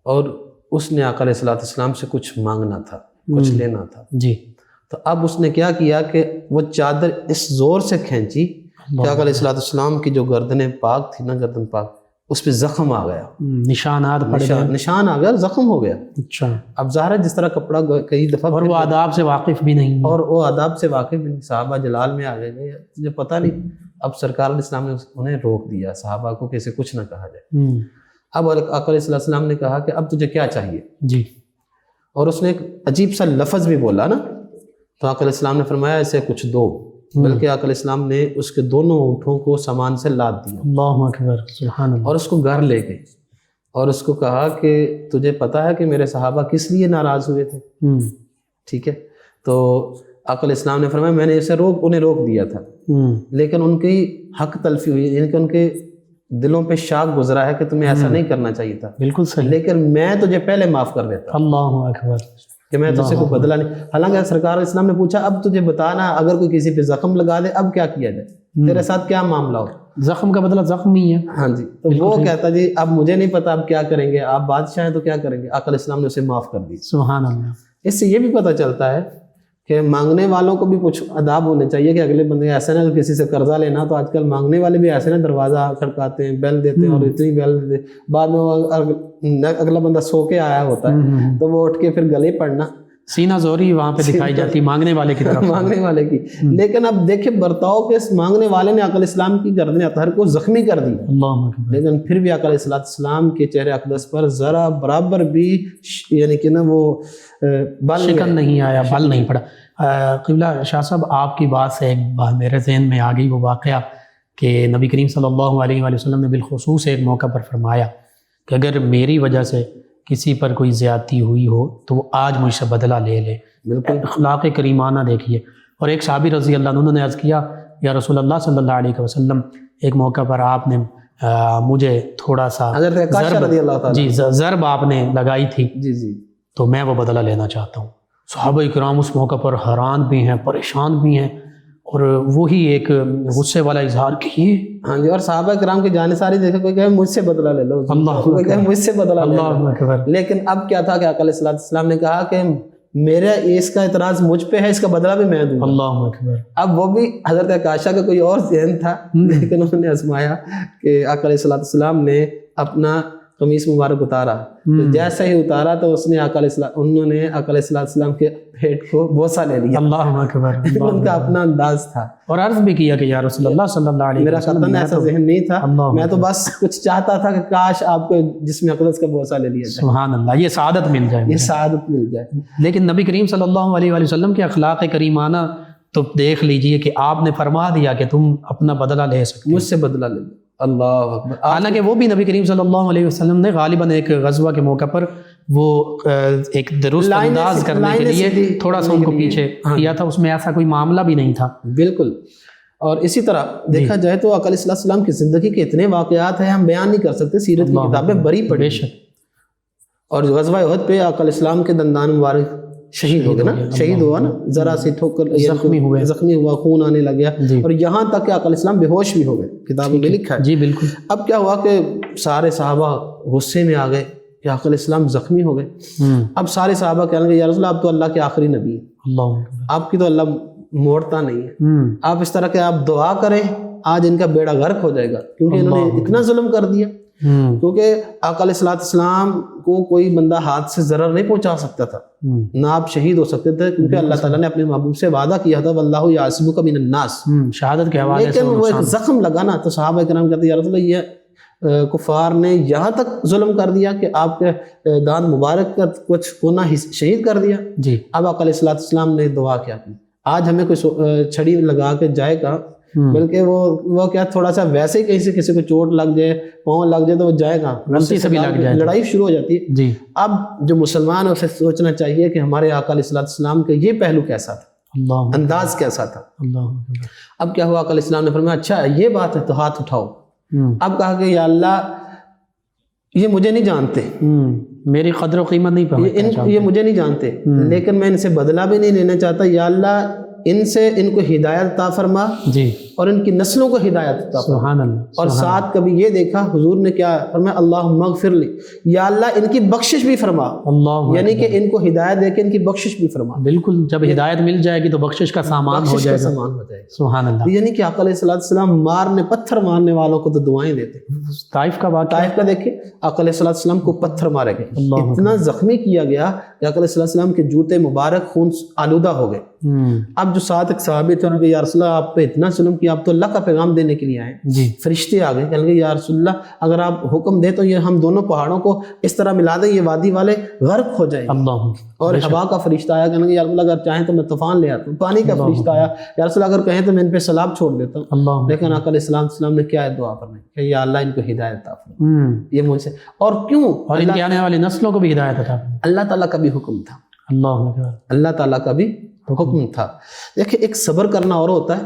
اور اس نے آقا علیہ السلام سے کچھ مانگنا تھا، کچھ لینا تھا. جی. تو اب اس نے کیا کیا کہ وہ چادر اس زور سے کھینچی کہ آقا علیہ السلام کی جو گردن پاک تھی نا، گردن پاک، اس پہ زخم آ گیا، نشانات پڑ گئے، نشان آ گیا، زخم ہو گیا. اچھا. اب ظاہر ہے جس طرح کپڑا کئی دفعہ اور وہ آداب سے واقف بھی نہیں، اور وہ آداب سے واقف بھی نہیں. صحابہ جلال میں آ گئے، مجھے پتہ نہیں. اب سرکار علیہ السلام نے انہیں روک دیا صحابہ کو کہ اسے کچھ نہ کہا جائے. اب آقا علیہ السلام نے کہا کہ اب تجھے کیا چاہیے. جی. اور اس نے ایک عجیب سا لفظ بھی بولا نا. تو آقا علیہ السلام نے فرمایا اسے کچھ دو، بلکہ آقا علیہ السلام نے اس کے دونوں اونٹوں کو سامان سے لاد دیا. اللہ اکبر، سبحان اللہ. اور اس کو گھر لے گئے اور اس کو کہا کہ تجھے پتہ ہے کہ میرے صحابہ کس لیے ناراض ہوئے تھے؟ ٹھیک ہے. تو آقا علیہ السلام نے فرمایا میں نے انہیں روک دیا تھا، لیکن ان کی حق تلفی ہوئی، یعنی کہ ان کے دلوں پہ شاک گزرا ہے کہ تمہیں ایسا نہیں کرنا چاہیے تھا. بالکل صحیح. لیکن میں تجھے پہلے معاف کر دیتا. اللہ اکبر. کہ میں تجھ سے کوئی بدلہ نہیں. حالانکہ سرکار اسلام نے پوچھا اب تجھے بتانا اگر کوئی کسی پہ زخم لگا دے اب کیا کیا جائے، تیرے ساتھ کیا معاملہ ہو. زخم کا بدلہ زخم ہی ہے. ہاں جی. تو وہ کہتا جی اب مجھے نہیں پتا اب کیا کریں گے, آپ بادشاہ ہیں تو کیا کریں گے. آقا علیہ السلام نے اسے معاف کر دی. سبحان اللہ. اس سے یہ بھی پتہ چلتا ہے کہ مانگنے والوں کو بھی کچھ آداب ہونے چاہیے کہ اگلے بندے ایسے نہ کسی سے قرضہ لینا, تو آج کل مانگنے والے بھی ایسے نہ دروازہ کھڑکاتے ہیں, بیل دیتے ہیں اور اتنی بیل دیتے ہیں, بعد میں اگلا بندہ سو کے آیا ہوتا ہے تو وہ اٹھ کے پھر گلے پڑنا, سینہ زوری وہاں پہ دکھائی جاتی مانگنے والے کی طرف. مانگنے والے کی. لیکن اب دیکھیں برتاؤ کے اس مانگنے والے نے آقا علیہ السلام کی گردن اطہر کو زخمی کر دی, اللہ اکبر. لیکن پھر بھی آقا علیہ السلام کے چہرے اقدس پر ذرا برابر بھی یعنی کہ نا وہ بل شکن نہیں آیا, بل نہیں پڑا. قبلہ شاہ صاحب آپ کی بات سے ایک بات میرے ذہن میں آ گئی, وہ واقعہ کہ نبی کریم صلی اللہ علیہ وآلہ وسلم نے بالخصوص ایک موقع پر فرمایا کہ اگر میری وجہ سے کسی پر کوئی زیادتی ہوئی ہو تو وہ آج مجھ سے بدلہ لے لے. بالکل اخلاق کریمانہ دیکھیے. اور ایک صحابی رضی اللہ عنہ انہوں نے عرض کیا یا رسول اللہ صلی اللہ علیہ وسلم, ایک موقع پر آپ نے مجھے تھوڑا سا ضرب آپ نے لگائی تھی, جی تو میں وہ بدلہ لینا چاہتا ہوں. صحابہ کرام اس موقع پر حیران بھی ہیں, پریشان بھی ہیں, اور وہی ایک غصے والا اظہار کیے. ہاں جی. اور صحابہ کرام کے جانے ساری دیکھا, کوئی کہے مجھ سے بدلہ لے لو, کوئی کہے مجھ سے بدلہ لے لو. لیکن اب کیا تھا کہ آقا علیہ السلام نے کہا کہ میرا اس کا اعتراض مجھ پہ ہے, اس کا بدلہ بھی میں دوں. اللہ اکبر. اب وہ بھی حضرت عائشہ کا کوئی اور ذہن تھا, لیکن انہوں نے آزمایا کہ آقا علیہ السلام نے اپنا قمیص مبارک اتارا, تو جیسے ہی اتارا تو اس نے انہوں نے آقا علیہ السلام کے پیٹ کو بوسہ لے لیا. اللہ اکبر. ان کا اپنا انداز تھا. اور عرض بھی کیا کہ یا رسول اللہ صلی اللہ علیہ میرا وسلم, قطن ایسا ذہن نہیں تھا, میں تو بس کچھ چاہتا تھا کہ کاش آپ کو جسم اقدس کا بوسہ لے لیا جائے. سبحان اللہ, یہ سعادت مل جائے, یہ سعادت مل جائے. لیکن نبی کریم صلی اللہ علیہ وآلہ وسلم کے اخلاق کریمانہ تو دیکھ لیجئے کہ آپ نے فرما دیا کہ تم اپنا بدلہ لے سکتے, مجھ سے بدلہ لے لو. اللہ اکبر. حالانکہ وہ بھی نبی کریم صلی اللہ علیہ وسلم نے غالباً ایک غزوہ کے موقع پر وہ ایک درست انداز کرنے کے لیے تھوڑا سا ان کو پیچھے کیا تھا, اس میں ایسا کوئی معاملہ بھی نہیں تھا. بالکل. اور اسی طرح دیکھا جائے تو آقا علیہ السلام کی زندگی کے اتنے واقعات ہیں ہم بیان نہیں کر سکتے, سیرت کی کتابیں بری پڑی. اور غزوہ احد پہ آقا علیہ السلام کے دندان مبارک شہید ہو گئے نا, شہید ہوا نا, ذرا سی ٹھوکر زخمی ہوا, خون آنے لگ گیا, اور یہاں تک کہ آقا علیہ السلام بے ہوش بھی ہو گئے, کتابوں میں لکھا ہے. جی بالکل. اب کیا ہوا کہ سارے صحابہ غصے میں آ گئے کہ آقا علیہ السلام زخمی ہو گئے. اب سارے صحابہ کہنے لگے یا رسول اللہ آپ تو اللہ کے آخری نبی ہیں, اللہ آپ کی تو اللہ موڑتا نہیں ہے, آپ اس طرح کہ آپ دعا کریں آج ان کا بیڑا غرق ہو جائے گا, کیونکہ انہوں نے اتنا ظلم کر دیا. کیونکہ آقا علیہ السلام کو کوئی بندہ ہاتھ سے ضرر نہیں پہنچا سکتا تھا, نہ آپ شہید ہو سکتے تھے, کیونکہ اللہ تعالیٰ نے اپنے محبوب سے وعدہ کیا تھا واللہ یعصمک من الناس, شہادت کے حوالے سے. لیکن وہ ایک زخم لگا نا, تو صحابہ کرام کہتے ہیں یا رسول اللہ یہ کفار نے یہاں تک ظلم کر دیا کہ آپ کے دان مبارک کا کچھ کونا شہید کر دیا. جی. اب آقا علیہ السلام نے دعا کیا, آج ہمیں کوئی چھڑی لگا کے جائے گا, بلکہ وہ کیا تھوڑا سا ویسے ہی کہیں سے کسی کو چوٹ لگ جائے, پاؤں لگ جائے تو وہ جائے گا, غلطی سے بھی لگ جائے, لڑائی شروع ہو جاتی ہے. جی. اب جو مسلمان ہے اسے سوچنا چاہیے کہ ہمارے آقا علیہ السلام کا یہ پہلو کیسا تھا, انداز کیسا تھا. اب کیا ہوا, آقا علیہ السلام نے فرمایا اچھا یہ بات ہے تو ہاتھ اٹھاؤ. اب کہا کہ یا اللہ یہ مجھے نہیں جانتے, میری قدر و قیمت نہیں پہنچتا, یہ مجھے نہیں جانتے, لیکن میں ان سے بدلہ بھی نہیں لینا چاہتا. یا اللہ ان سے ان کو ہدایت عطا فرما, جی, اور ان کی نسلوں کو ہدایت عطا فرما. سبحان اللہ. اور ساتھ کبھی یہ دیکھا حضور نے کیا فرمایا, اللہم اغفر لی, یا اللہ ان کی بخشش بھی فرما. اللہ, یعنی کہ ان کو ہدایت دے کے ان کی بخشش بھی فرما. بالکل, جب ہدایت مل جائے گی تو بخشش کا سامان ہو جائے گا. سبحان اللہ. یعنی کہ آقا علیہ السلام پتھر مارنے والوں کو تو دعائیں دیتے. طائف کا واقعہ, طائف کا دیکھیں, آقا علیہ السلام کو پتھر مارے گئے, اتنا زخمی کیا گیا کہ آقا علیہ السلام کے جوتے مبارک خون آلودہ ہو گئے. اب جو ساتھ ایک صحابی تھے انہوں نے کہا یا رسول اللہ آپ پہ اتنا ظلم کیا, آپ تو اللہ کا پیغام دینے کے لیے آئے. جی. فرشتے آ گئے, کہنے لگے یا رسول اللہ اگر آپ حکم دیں تو یہ ہم دونوں پہاڑوں کو اس طرح ملا دیں, یہ وادی والے غرق ہو جائیں. اللہ. اور ہوا کا فرشتہ آیا, کہنے لگے یا رسول اللہ اگر چاہیں تو میں طوفان لے آتا ہوں. پانی کا فرشتہ آیا, یا رسول اللہ اگر کہیں تو میں ان پہ سیلاب چھوڑ دیتا ہوں. اللہ. لیکن آقا علیہ السلام نے کیا دعا فرمائی کہ یا اللہ ان کو ہدایت عطا فرما. یہ مجھ سے, اور کیوں, اور ان کی آنے والی نسلوں کو بھی ہدایت عطا فرما. اللہ تعالیٰ کا بھی حکم تھا. اللہ, اللہ تعالیٰ کا بھی حکم تھا. دیکھیں ایک صبر کرنا اور ہوتا ہے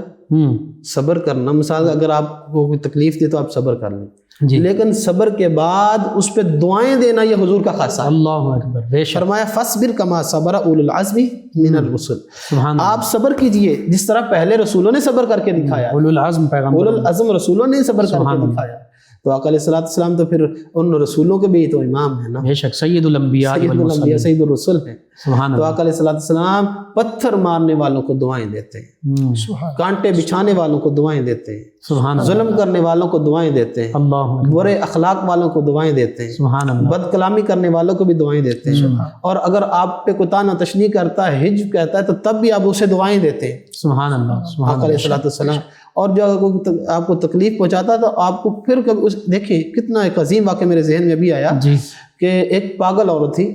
صبر کرنا، مثال اگر آپ کو کوئی تکلیف دے تو آپ صبر کر لیں جی، لیکن صبر کے بعد اس پہ دعائیں دینا یہ حضور کا خاصہ ہے۔ اللہ اکبر، بے شک، فرمایا فاصبر کما صبر اولو العزم من الرسل، سبحان اللہ، آپ صبر کیجئے جس طرح پہلے رسولوں نے صبر کر کے دکھایا، اولو العزم پیغمبر، اولو العزم رسولوں نے صبر کر سبحان کے اللہ، دکھایا، تو آقا علیہ السلام تو پھر ان رسولوں کے بھی تو امام ہیں نا، بے شک، سید الانبیاء سید الانبیاء والمرسلین، سید الرسل ہیں۔ سبحان تو اللہ، آقا علیہ السلام پتھر مارنے والوں کو دعائیں دیتے ہیں، کانٹے بچھانے والوں کو دعائیں دیتے ہیں، سبحان اللہ، ظلم کرنے والوں کو دعائیں دیتے ہیں، اللہ اکبر، برے اخلاق والوں کو دعائیں دیتے ہیں، سبحان اللہ، بد کلامی کرنے والوں کو بھی دعائیں دیتے ہیں، اور اگر آپ پہ کوئی طعن و تشنیع کرتا ہے، ہجو کہتا ہے، تو تب بھی آپ اسے دعائیں دیتے ہیں سبحان اللہ، سبحان آقا علیہ السلام۔ اور جو اگر کوئی آپ کو تکلیف پہنچاتا ہے تو آپ کو پھر کبھی دیکھیں کتنا ایک عظیم واقعہ میرے ذہن میں بھی آیا جی، کہ ایک پاگل عورت تھی،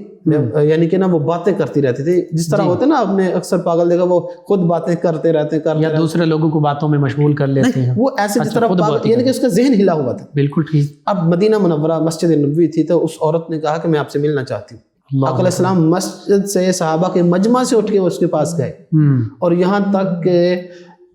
یعنی کہ نا وہ باتیں کرتی رہتی تھی، جس طرح ہوتے نا، آپ نے اکثر پاگل دیکھا وہ خود باتیں کرتے رہتے یا دوسرے لوگوں کو باتوں میں مشغول کر لیتے ہیں، وہ ایسے جس طرح خود پاگل، باتیں یعنی کہ اس کا ذہن ہلا ہوا تھا۔ بالکل ٹھیک، اب مدینہ منورہ مسجد نبوی تھی تو اس عورت نے کہا کہ میں آپ سے ملنا چاہتی ہوں۔ اللہ آقا علیہ السلام مسجد سے صحابہ کے مجمع سے اٹھ کے اس کے پاس گئے، اور یہاں تک کہ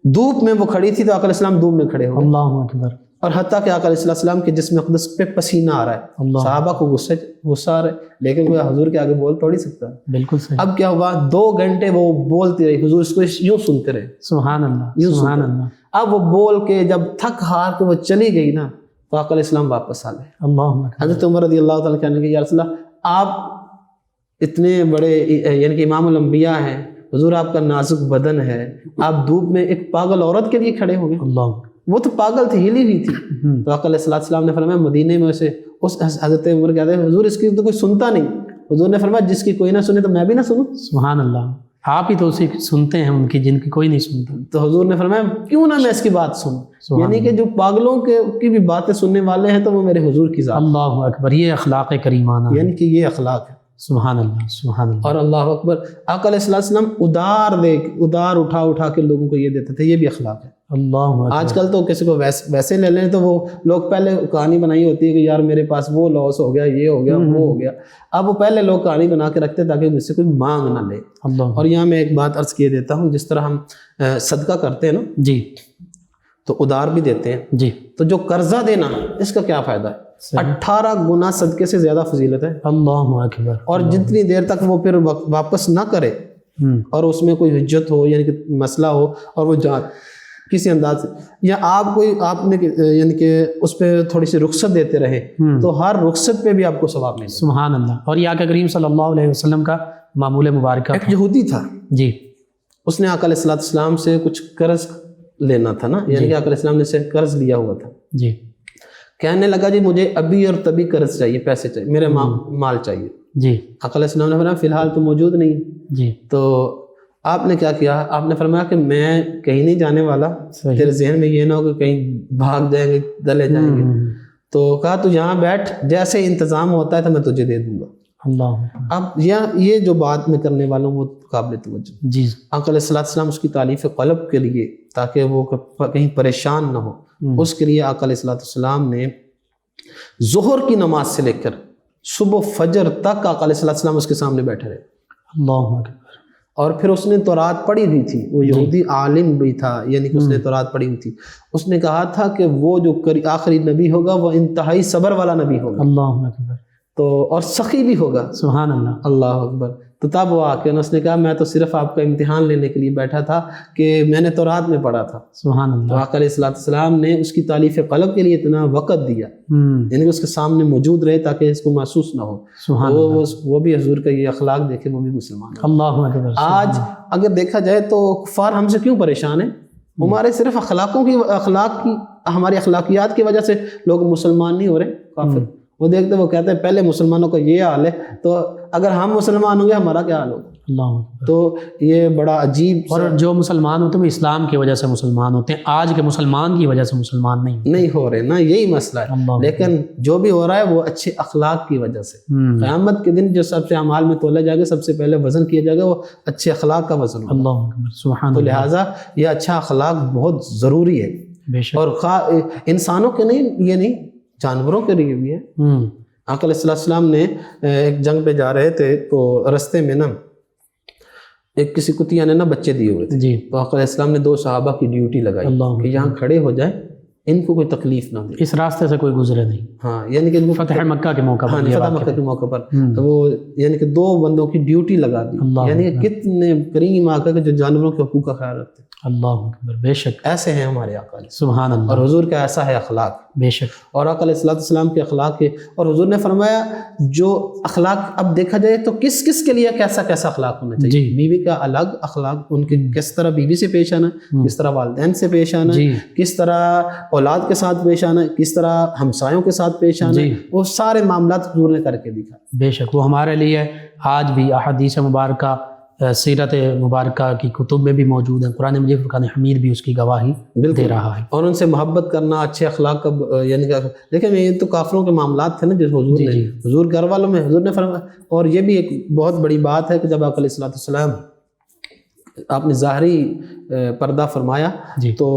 دھوپ میں وہ کھڑی تھی تو آقا علیہ السلام دھوپ میں کھڑے ہوئے، اللہ اکبر، اور حتیٰ کہ آقا علیہ السلام کے جسم اقدس پہ پسینہ آ رہا ہے، اللہ، صحابہ کو غصہ آ رہا ہے، لیکن کوئی حضور کے آگے بول توڑی سکتا ہے۔ بالکل صحیح، اب کیا ہوا، 2 گھنٹے وہ بولتی رہی، حضور اس کو یوں سنتے رہے، سبحان اللہ، یوں سبحان سنتے رہے۔ اللہ، اب وہ بول کے جب تھک ہار کے وہ چلی گئی نا تو آقا علیہ السلام واپس آ گئے۔ اللہ اکبر، حضرت عمر رضی اللہ تعالیٰ کہنے لگے یا رسول اللہ، آپ اتنے بڑے یعنی کہ امام الانبیاء ہیں، حضور آپ کا نازک بدن ہے، آپ دھوپ میں ایک پاگل عورت کے لیے کھڑے ہو گئے، اللہ، وہ تو پاگل تھی، ہلی ہوئی تھی۔ تو آقا علیہ السلام نے فرمایا مدینے میں اسے اس حضرت عمر کہتے ہیں حضور اس کی تو کوئی سنتا نہیں، حضور نے فرمایا جس کی کوئی نہ سنے تو میں بھی نہ سنوں، سبحان اللہ، آپ ہی تو اسی سنتے ہیں ان کی جن کی کوئی نہیں سنتا، تو حضور نے فرمایا کیوں نہ میں اس کی بات سنوں، سبحان یعنی کہ جو پاگلوں کی بھی باتیں سننے والے ہیں تو وہ میرے حضور کی ذات، اللہ اکبر، یہ اخلاق کریمانہ ہے، یعنی کہ یہ اخلاق ہے۔ سبحان اللہ، سبحان اللہ، اور اللہ اکبر، آقا علیہ السلام ادار اٹھا کے لوگوں کو یہ دیتے تھے، یہ بھی اخلاق ہے۔ اللہ اکبر، آج کل تو کسی کو ویسے لے لیں تو وہ لوگ پہلے کہانی بنائی ہوتی ہے کہ یار میرے پاس وہ لاس ہو گیا، یہ ہو گیا، وہ ہو گیا، اب وہ پہلے لوگ کہانی بنا کے رکھتے تاکہ مجھ سے کوئی مانگ نہ لے۔ اللہ، اور یہاں میں ایک بات عرض کیے دیتا ہوں، جس طرح ہم صدقہ کرتے ہیں نا جی تو ادار بھی دیتے ہیں، جی، تو جو قرضہ دینا اس کا کیا فائدہ ہے؟ 18 گنا صدقے سے زیادہ فضیلت ہے، اللہ اکبر، اور جتنی دیر تک وہ پھر واپس نہ کرے اور اس میں کوئی حجت ہو یعنی کہ مسئلہ ہو اور وہ جان کسی انداز سے، یا آپ نے یعنی کہ اس پہ تھوڑی سی رخصت دیتے رہے تو ہر رخصت پہ بھی آپ کو ثواب ملے۔ سبحان اللہ، اور یہ آقا کریم صلی اللہ علیہ وسلم کا معمول مبارکہ ایک یہودی تھا، جی، اس نے آقا علیہ السلام سے کچھ قرض لینا تھا نا، یعنی کہ آقا علیہ السلام نے سے قرض لیا ہوا تھا، جی، کہنے لگا جی مجھے ابھی اور تبھی قرض چاہیے، پیسے چاہیے، میرے مال چاہیے۔ جی، آقا علیہ السلام نے فرمایا فی الحال تو موجود نہیں، جی، تو آپ نے کیا کیا، آپ نے فرمایا کہ میں کہیں نہیں جانے والا، تیرے ذہن میں یہ نہ ہو کہ کہیں بھاگ جائیں گے، دلے جائیں گے، تو کہا تو یہاں بیٹھ، جیسے انتظام ہوتا ہے تو میں تجھے دے دوں گا۔ اللہ، اب یہ جو بات میں کرنے والا ہوں وہ قابل توجہ۔ جی، آقا علیہ السلام اس کی تعلیف قلب کے لیے تاکہ وہ کہیں پریشان نہ ہو، اس کے لیے آقا علیہ السلام نے ظہر کی نماز سے لے کر صبح فجر تک آقا علیہ السلام اس کے سامنے بیٹھے رہے، اللہ اکبر، اور پھر اس نے تورات پڑھی ہوئی تھی، وہ یہودی عالم بھی تھا، یعنی کہ اس نے تورات پڑھی ہوئی تھی، اس نے کہا تھا کہ وہ جو آخری نبی ہوگا وہ انتہائی صبر والا نبی ہوگا، اللہ اکبر، تو اور سخی بھی ہوگا، سبحان اللہ، اللہ اکبر۔ تو تب وہ آ کے اس نے کہا میں تو صرف آپ کا امتحان لینے کے لیے بیٹھا تھا کہ میں نے تورات میں پڑھا تھا۔ سبحان تو اللہ، آقا علیہ السلام نے اس کی تعلیف قلب کے لیے اتنا وقت دیا، یعنی کہ اس کے سامنے موجود رہے تاکہ اس کو محسوس نہ ہو، سبحان اللہ، وہ بھی حضور کا یہ اخلاق دیکھے، وہ بھی مسلمان ہیں۔ اللہ اکبر، آج اگر دیکھا جائے تو کفار ہم سے کیوں پریشان ہیں؟ ہمارے صرف ہماری اخلاقیات کی وجہ سے لوگ مسلمان نہیں ہو رہے، کافر وہ دیکھتے وہ کہتے ہیں پہلے مسلمانوں کا یہ حال ہے تو اگر ہم مسلمان ہوں گے ہمارا کیا حال ہوگا؟ اللہ اکبر، تو یہ بڑا عجیب، اور جو مسلمان ہوتے ہیں وہ اسلام کی وجہ سے مسلمان ہوتے ہیں، آج کے مسلمان کی وجہ سے مسلمان نہیں ہو رہے نا، یہی مسئلہ ہے۔ اللہ، لیکن جو بھی ہو رہا ہے وہ اچھے اخلاق کی وجہ سے، قیامت کے دن جو سب سے اعمال میں تولا جائے گا، سب سے پہلے وزن کیا جائے گا وہ اچھے اخلاق کا وزن ہوگا۔ اللہ اکبر، سبحان تو اللہ، لہٰذا یہ اچھا اخلاق بہت ضروری ہے، بے شک، اور انسانوں کے نہیں، یہ نہیں جانوروں کے لیے بھی ہے۔ آقا علیہ السلام نے ایک جنگ پہ جا رہے تھے تو رستے میں نا ایک کسی کتیا نے نا بچے دیے ہوئے تھے، جی تو آقا علیہ السلام نے 2 صحابہ کی ڈیوٹی لگائی اللہ کہ یہاں کھڑے ہو جائیں، ان کو کوئی تکلیف نہ دے. اس راستے سے کوئی گزرے نہیں. ہاں یعنی کہ ان کو فتح مکہ کے موقع پر، فتح مکہ کے موقع پر وہ یعنی کہ 2 بندوں کی ڈیوٹی لگا دی. یعنی کہ کتنے کریم آقا کے جو جانوروں کے حقوق کا خیال رکھتے ہیں. اللہ اکبر. بے شک ایسے ہیں ہمارے آقا علیہ السلام، سبحان اللہ. اور حضور کا ایسا ہے اخلاق. بے شک. اور آقا علیہ السلام کے اخلاق کے، اور حضور نے فرمایا جو اخلاق اب دیکھا جائے تو کس کس کے لیے کیسا کیسا اخلاق ہونا چاہیے. جی. بیوی کا الگ اخلاق، ان کے کس طرح بیوی سے پیش آنا، کس طرح والدین سے پیش آنا، جی. کس طرح اولاد کے ساتھ پیش آنا، کس طرح ہمسایوں کے ساتھ پیش آنا، جی. وہ سارے معاملات حضور نے کر کے دکھا. بے شک. وہ ہمارے لیے آج بھی احادیث مبارکہ، سیرت مبارکہ کی کتب میں بھی موجود ہیں. قرآن مجید، فرقان حمید بھی اس کی گواہی دے رہا ہے. اور ان سے محبت کرنا، اچھے اخلاق کا یعنی کہ دیکھیں یہ تو کافروں کے معاملات تھے نا جس حضور نے، حضور گھر والوں میں حضور نے فرمایا. اور یہ بھی ایک بہت بڑی بات ہے کہ جب آقا علیہ السلام آپ نے ظاہری پردہ فرمایا تو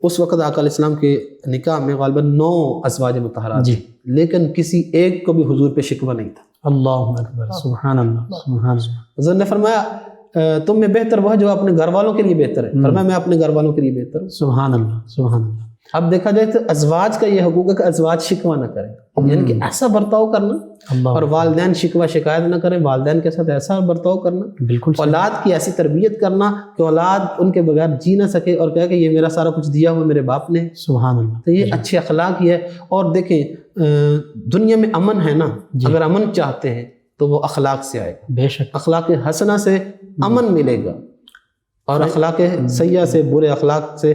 اس وقت آقا علیہ السلام کے نکاح میں غالباً 9 ازواج مطہرات تھے، لیکن کسی ایک کو بھی حضور پہ شکوہ نہیں تھا. اللہ اکبر. سبحان اللہ. سبحان اللہ. حضور نے فرمایا تم میں بہتر وہ ہے جو اپنے گھر والوں کے لیے بہتر ہے. فرمایا میں اپنے گھر والوں کے لیے بہتر ہوں. سبحان اللہ. سبحان اللہ. اب دیکھا جائے تو ازواج کا یہ حقوق ہے کہ ازواج شکوہ نہ کریں، یعنی کہ ایسا برتاؤ کرنا. اور والدین شکوہ شکایت نہ کریں، والدین کے ساتھ ایسا برتاؤ کرنا. بالکل. اولاد کی ایسی تربیت کرنا کہ اولاد ان کے بغیر جی نہ سکے اور کہے کہ یہ میرا سارا کچھ دیا ہوا میرے باپ نے. سبحان اللہ. تو یہ اچھے اخلاق ہی ہے. اور دیکھیں دنیا میں امن ہے نا، اگر امن چاہتے ہیں تو وہ اخلاق سے آئے گا. بے شک. اخلاق حسنہ سے امن ملے گا، اور اخلاق سیئہ سے، برے اخلاق سے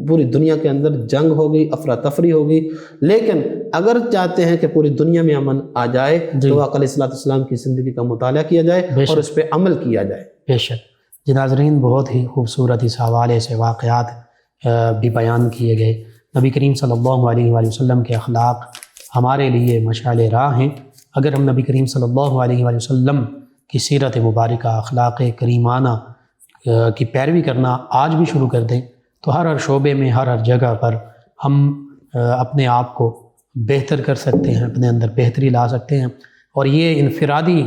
پوری دنیا کے اندر جنگ ہوگی، افراتفری ہوگی. لیکن اگر چاہتے ہیں کہ پوری دنیا میں امن آ جائے تو آقا علیہ السلام کی زندگی کا مطالعہ کیا جائے اور اس پہ عمل کیا جائے. بے شک. جی ناظرین، بہت ہی خوبصورت اس حوالے سے واقعات بھی بیان کیے گئے. نبی کریم صلی اللہ علیہ وآلہ وسلم کے اخلاق ہمارے لیے مشعل راہ ہیں. اگر ہم نبی کریم صلی اللہ علیہ وآلہ وسلم کی سیرت مبارکہ، اخلاق کریمانہ کی پیروی کرنا آج بھی شروع کر دیں تو ہر شعبے میں، ہر جگہ پر ہم اپنے آپ کو بہتر کر سکتے ہیں، اپنے اندر بہتری لا سکتے ہیں. اور یہ انفرادی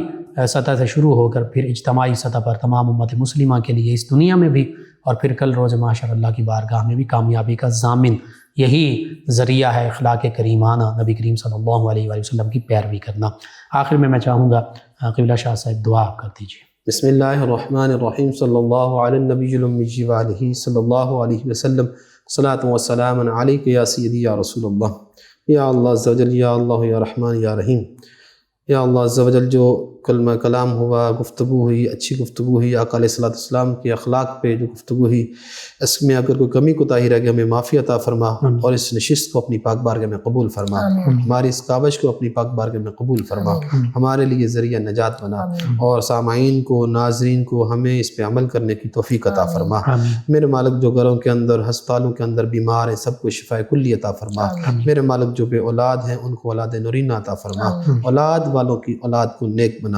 سطح سے شروع ہو کر پھر اجتماعی سطح پر تمام امت مسلمہ کے لیے اس دنیا میں بھی اور پھر کل روز محشر اللہ کی بارگاہ میں بھی کامیابی کا ضامن یہی ذریعہ ہے اخلاق کریمانہ، نبی کریم صلی اللہ علیہ وآلہ وسلم کی پیروی کرنا. آخر میں چاہوں گا قبلہ شاہ صاحب دعا کر دیجیے. بسم اللہ الرحمن الرحیم. صلی اللہ علی النبی الامی وآلہ صلی اللہ علیہ وسلم. صلاۃ و سلام علیک یا سیدی یا رسول اللہ. یا اللہ عز و جل، یا اللہ یا رحمان یا رحیم. یا اللہ عز و جل، جو کلمہ کلام ہوا، گفتگو ہوئی، اچھی گفتگو ہوئی، آقا علیہ السلام کے اخلاق پہ جو گفتگو ہوئی، اس میں اگر کوئی کمی کوتاہی رہ گئی ہمیں معافی عطا فرما، اور اس نشست کو اپنی پاک بارگاہ میں قبول فرما. ہماری اس کاوش کو اپنی پاک بارگاہ میں قبول فرما، ہمارے لیے ذریعہ نجات بنا، اور سامعین کو، ناظرین کو ہمیں اس پہ عمل کرنے کی توفیق عطا فرما. میرے مالک جو گھروں کے اندر، ہسپتالوں کے اندر بیمار ہیں، سب کو شفاء کلی عطا فرما. میرے مالک جو بے اولاد ہیں ان کو اولاد نورینہ عطا فرما. اولاد والوں کی اولاد کو نیک بنا.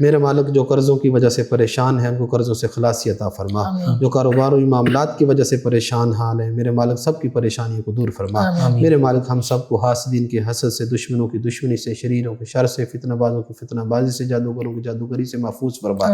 میرے مالک جو قرضوں کی وجہ سے پریشان ہیں ان کو قرضوں سے خلاصی عطا فرما. جو کاروباری معاملات کی وجہ سے پریشان حال ہیں، میرے مالک سب کی پریشانیوں کو دور فرما. میرے مالک ہم سب کو حاسدین کے حسد سے، دشمنوں کی دشمنی سے، شریروں کے شر سے، فتنہ بازوں کی فتنہ بازی سے، جادوگروں کی جادوگری سے محفوظ فرما.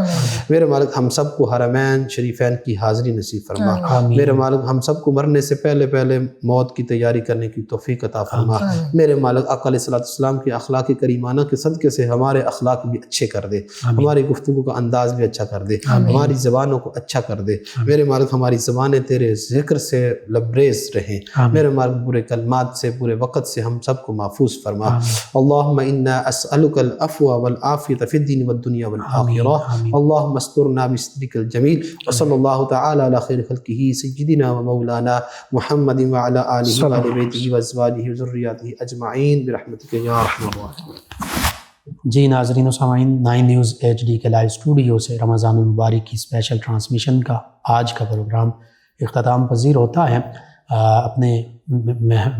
میرے مالک ہم سب کو حرمین شریفین کی حاضری نصیب فرما. میرے مالک ہم سب کو مرنے سے پہلے پہلے موت کی تیاری کرنے کی توفیق عطا فرما. میرے مالک آقا علیہ السلام کے اخلاق کریمانہ کے صدقے سے ہمارے اخلاق بھی اچھے کر دے، ہماری گفتگو کا انداز بھی اچھا کر دے، ہماری زبانوں کو اچھا کر دے. میرے مالک ہماری زبانیں تیرے ذکر سے لبریز رہیں. میرے مالک برے کلمات سے، برے وقت سے ہم سب کو محفوظ فرما. اللہم انا اسألک العفو والعافیۃ فی الدین والدنیا والآخرہ. اللہم استرنا بسترک الجمیل. وصلی اللہ تعالی علی خیر خلقہ سیدنا و مولانا محمد وعلی آلہ وآل بیتہ وازواجہ وذریاتہ اجمعین برحمتک یا ارحم الراحمین. جی ناظرین و سامعین، 9 نیوز HD کے لائیو اسٹوڈیو سے رمضان المبارک کی اسپیشل ٹرانسمیشن کا آج کا پروگرام اختتام پذیر ہوتا ہے. اپنے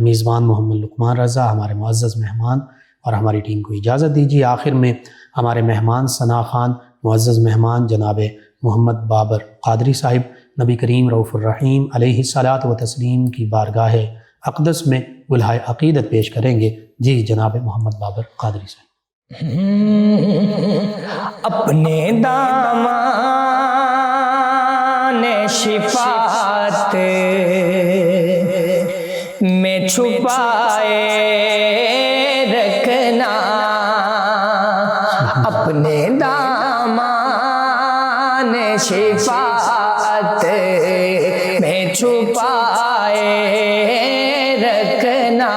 میزبان محمد لقمان رضا، ہمارے معزز مہمان اور ہماری ٹیم کو اجازت دیجیے. آخر میں ہمارے مہمان ثنا خان، معزز مہمان جناب محمد بابر قادری صاحب، نبی کریم رؤوف الرحیم علیہ الصلاۃ و تسلیم کی بارگاہ اقدس میں گلہائے عقیدت پیش کریں گے. جی جناب محمد بابر قادری صاحب. اپنے داماد شفاعت میں چھپائے رکھنا، اپنے دامان شفاعت میں چھپائے رکھنا،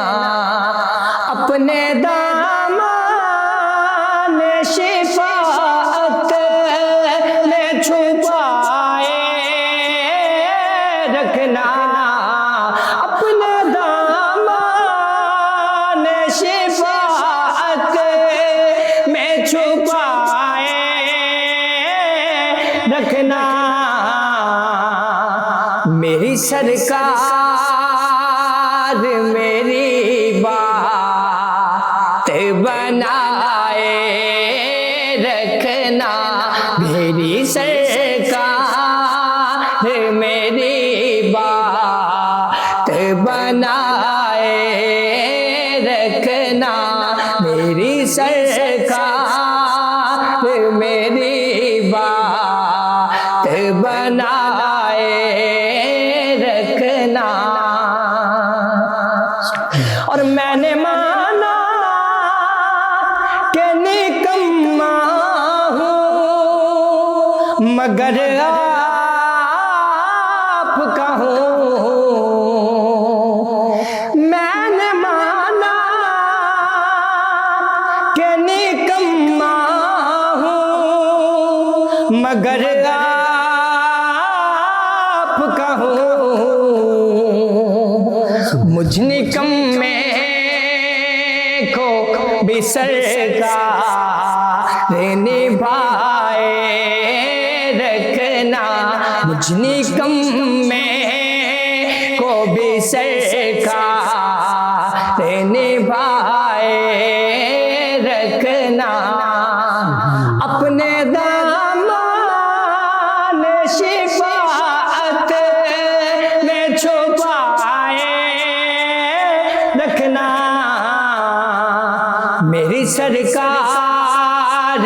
اپنے دامان شفاعت میں چھپائے رکھنا، اپنے دامان شفاعت میں چھپائے رکھنا، میری سرکار میری بات بنائے رکھنا، میری سرکار میری بات بنائے رکھنا، میری سرکار میری بات بنائے رکھنا، اور میں نے مانا کہ نکما ہوں مگر آپ کا ہوں، میں نے مانا کہ نکما ہوں مگر آپ کا ہوں، مجھ نکمے کو بھی سرکار نبھائے رکھنا، مجھ نکمے کو بھی سرکار نبھائے رکھنا، اپنے دامان شفاعت میں چھپائے رکھنا، میری سرکار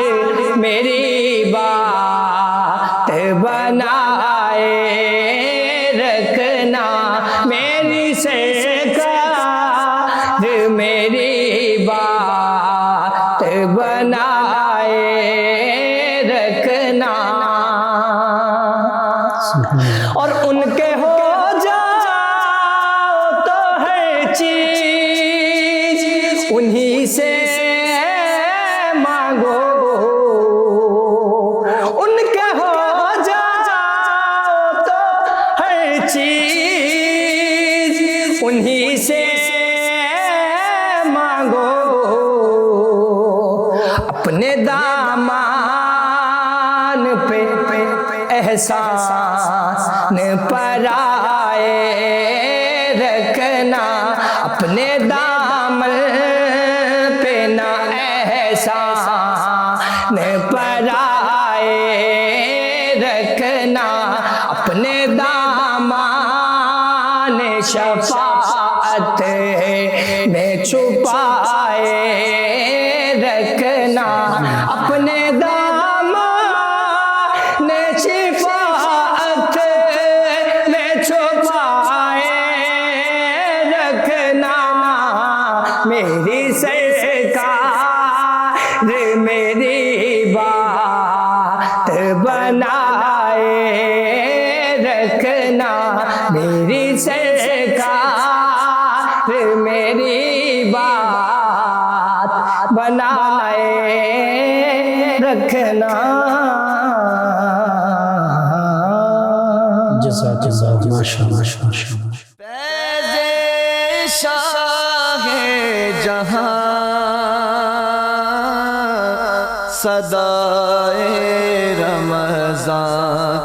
میری بات بنائے رکھنا، میری سرکار میری بات بنائے رکھنا، اور ان کے ہو جاؤ تو ہر چیز انہی سے مانگو، ان کے ہو جاؤ تو ہر چیز انہی سے مانگو، اپنے دامان پہ احسان پرائے رکھنا، اپنے دامن پہ نہ احسان پرائے رکھنا، اپنے دامان شفاعت میں چھپائے رکھنا، اپنے دامان شفاعت میں چھپائے رکھنا، میری سرکار میری بات بنائے رکھنا، میری سرکار میری بات بنائے رکھنا۔ جزاک اللہ، ماشاءاللہ ماشاءاللہ۔ فیض شاہ جہاں صدائے رمضان